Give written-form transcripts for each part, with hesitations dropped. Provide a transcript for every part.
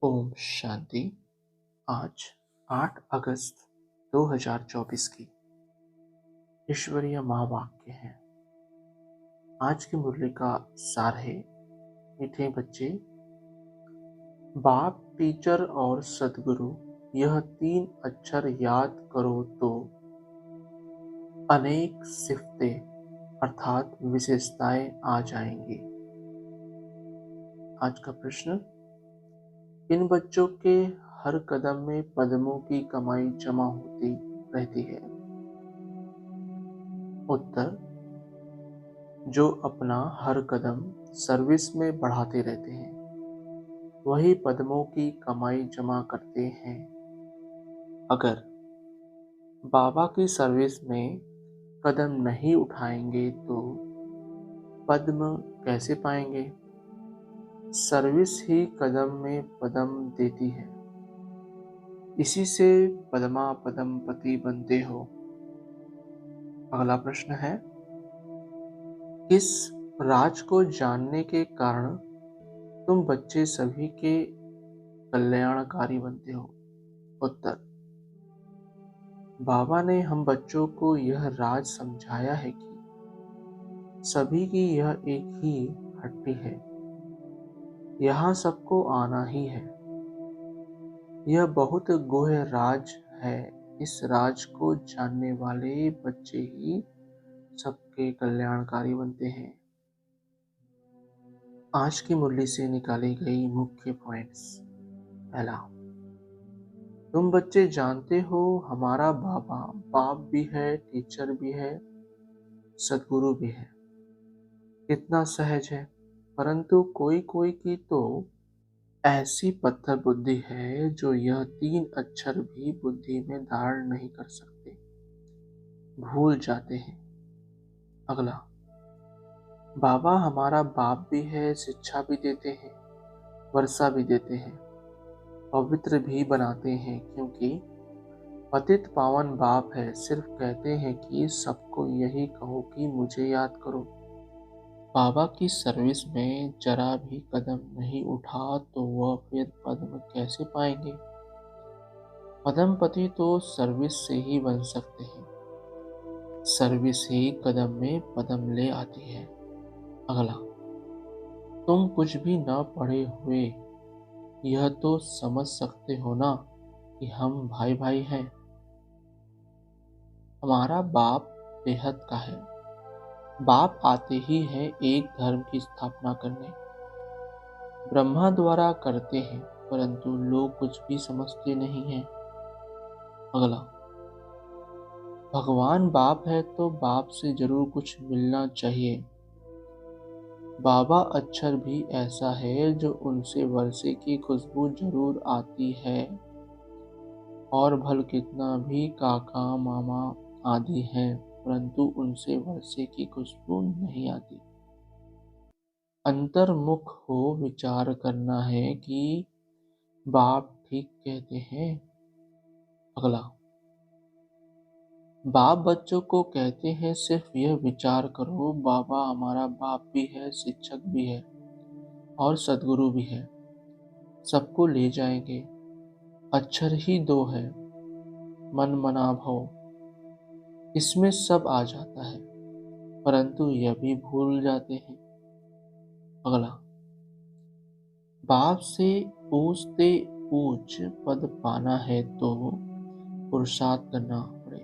ओम शांति। आज 8 अगस्त 2024 की ईश्वरीय महावाक्य है। आज की मुरली का सार है, मीठे बच्चे, बाप, टीचर और सदगुरु यह 3 अक्षर याद करो तो अनेक सिफतें अर्थात विशेषताएं आ जाएंगी। आज का प्रश्न, इन बच्चों के हर कदम में पदमों की कमाई जमा होती रहती है। उत्तर, जो अपना हर कदम सर्विस में बढ़ाते रहते हैं वही पदमों की कमाई जमा करते हैं। अगर बाबा की सर्विस में कदम नहीं उठाएंगे तो पद्म कैसे पाएंगे? सर्विस ही कदम में पदम देती है, इसी से पद्मा पदमपति बनते हो। अगला प्रश्न है, किस राज को जानने के कारण तुम बच्चे सभी के कल्याणकारी बनते हो? उत्तर, बाबा ने हम बच्चों को यह राज समझाया है कि सभी की यह एक ही हट्टी है, यहाँ सबको आना ही है। यह बहुत गूढ़ राज है, इस राज को जानने वाले बच्चे ही सबके कल्याणकारी बनते हैं। आज की मुरली से निकाली गई मुख्य पॉइंट्स। पहला, तुम बच्चे जानते हो हमारा बाबा बाप भी है, टीचर भी है, सदगुरु भी है। कितना सहज है, परंतु कोई कोई की तो ऐसी पत्थर बुद्धि है जो यह 3 अक्षर भी बुद्धि में धारण नहीं कर सकते, भूल जाते हैं। अगला, बाबा हमारा बाप भी है, शिक्षा भी देते हैं, वर्षा भी देते हैं, पवित्र भी बनाते हैं, क्योंकि पतित पावन बाप है। सिर्फ कहते हैं कि सबको यही कहो कि मुझे याद करो। बाबा की सर्विस में जरा भी कदम नहीं उठा तो वह फिर पद्म कैसे पाएंगे? पद्मपति तो सर्विस से ही बन सकते हैं, सर्विस ही कदम में पद्म ले आती है। अगला, तुम कुछ भी न पढ़े हुए यह तो समझ सकते हो ना कि हम भाई भाई हैं। हमारा बाप बेहद का है, बाप आते ही है एक धर्म की स्थापना करने। ब्रह्मा द्वारा करते हैं, परंतु लोग कुछ भी समझते नहीं हैं। अगला, भगवान बाप है तो बाप से जरूर कुछ मिलना चाहिए। बाबा अक्षर भी ऐसा है जो उनसे वर्षे की खुशबू जरूर आती है, और भल कितना भी काका मामा आदि हैं, परंतु उनसे वर्षे की खुशबू नहीं आती। अंतर्मुख हो विचार करना है कि बाप ठीक कहते हैं। अगला, बाप बच्चों को कहते हैं सिर्फ यह विचार करो, बाबा हमारा बाप भी है, शिक्षक भी है और सदगुरु भी है, सबको ले जाएंगे। अक्षर ही 2 है, मन मना भव, इसमें सब आ जाता है, परंतु यह भी भूल जाते हैं। अगला, बाप से पूछते पूछ पद पाना है तो पुरुषार्थ करना पड़े।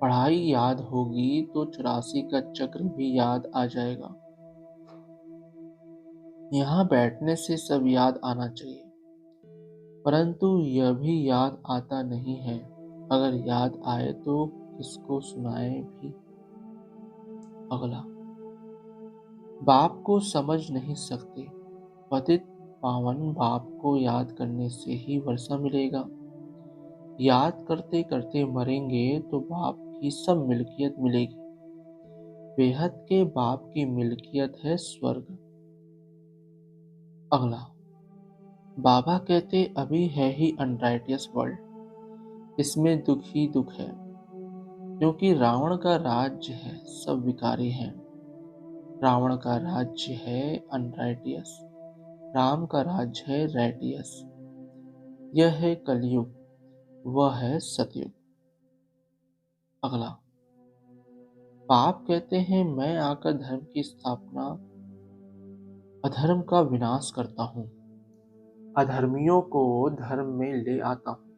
पढ़ाई याद होगी तो 84 का चक्र भी याद आ जाएगा। यहाँ बैठने से सब याद आना चाहिए, परंतु यह भी याद आता नहीं है। अगर याद आए तो किसको सुनाए भी। अगला, बाप को समझ नहीं सकते, पतित पावन बाप को याद करने से ही वर्षा मिलेगा। याद करते करते मरेंगे तो बाप की सब मिल्कियत मिलेगी। बेहद के बाप की मिल्कियत है स्वर्ग। अगला, बाबा कहते अभी है ही अनराइटियस वर्ल्ड, इसमें दुख ही दुख है, क्योंकि रावण का राज्य है, सब विकारी हैं। रावण का राज्य है अनराइटियस, राम का राज्य है रेडियस। यह है कलयुग, वह है सतयुग। अगला, पाप कहते हैं मैं आकर धर्म की स्थापना, अधर्म का विनाश करता हूँ, अधर्मियों को धर्म में ले आता हूँ,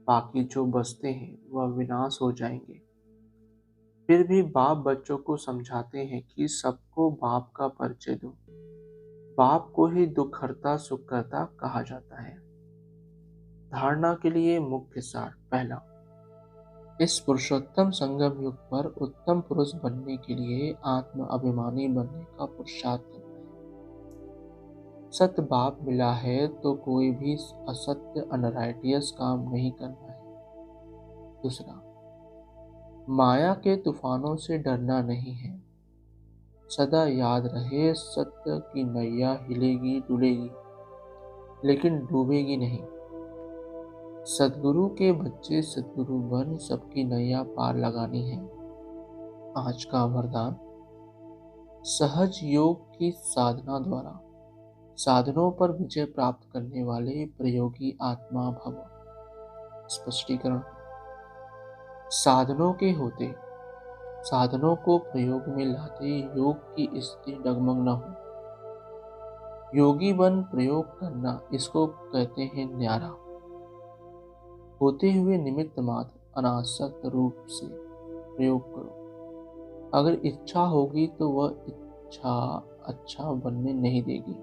बाकी जो बचते हैं वह विनाश हो जाएंगे। फिर भी बाप बच्चों को समझाते हैं कि सबको बाप का परिचय दो। बाप को ही दुखहर्ता सुखकर्ता कहा जाता है। धारणा के लिए मुख्य सार। पहला, इस पुरुषोत्तम संगम युग पर उत्तम पुरुष बनने के लिए आत्म अभिमानी बनने का पुरुषार्थ करना है। सत्य बाप मिला है तो कोई भी असत्य अनराइटियस काम नहीं करना है। दूसरा, माया के तूफानों से डरना नहीं है। सदा याद रहे सत्य की नैया हिलेगी डुलेगी लेकिन डूबेगी नहीं। सद्गुरु के बच्चे सद्गुरु बन सबकी नैया पार लगानी है। आज का वरदान, सहज योग की साधना द्वारा साधनों पर विजय प्राप्त करने वाले प्रयोगी आत्मा भव। स्पष्टीकरण, साधनों के होते साधनों को प्रयोग में लाते योग की स्थिति डगमग न हो। योगी बन प्रयोग करना, इसको कहते हैं न्यारा। होते हुए निमित्त मात्र अनासक्त रूप से प्रयोग करो। अगर इच्छा होगी तो वह इच्छा अच्छा बनने नहीं देगी।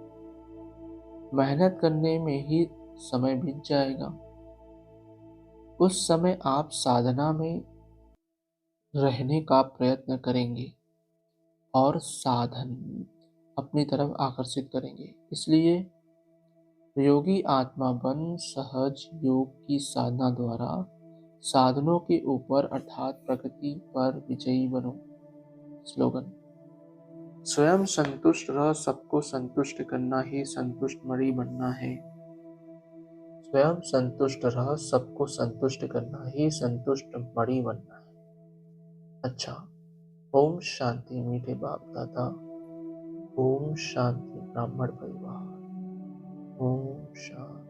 मेहनत करने में ही समय बीत जाएगा। उस समय आप साधना में रहने का प्रयत्न करेंगे और साधन अपनी तरफ आकर्षित करेंगे। इसलिए प्रयोगी आत्मा बन सहज योग की साधना द्वारा साधनों के ऊपर अर्थात प्रकृति पर विजयी बनो। स्लोगन, स्वयं संतुष्ट रह सबको संतुष्ट करना ही संतुष्ट मणि बनना है। स्वयं संतुष्ट रह सबको संतुष्ट करना ही संतुष्ट मणि बनना है। अच्छा, ओम शांति मीठे बाप दादा। ओम शांति ब्राह्मण परिवार। ओम शांति।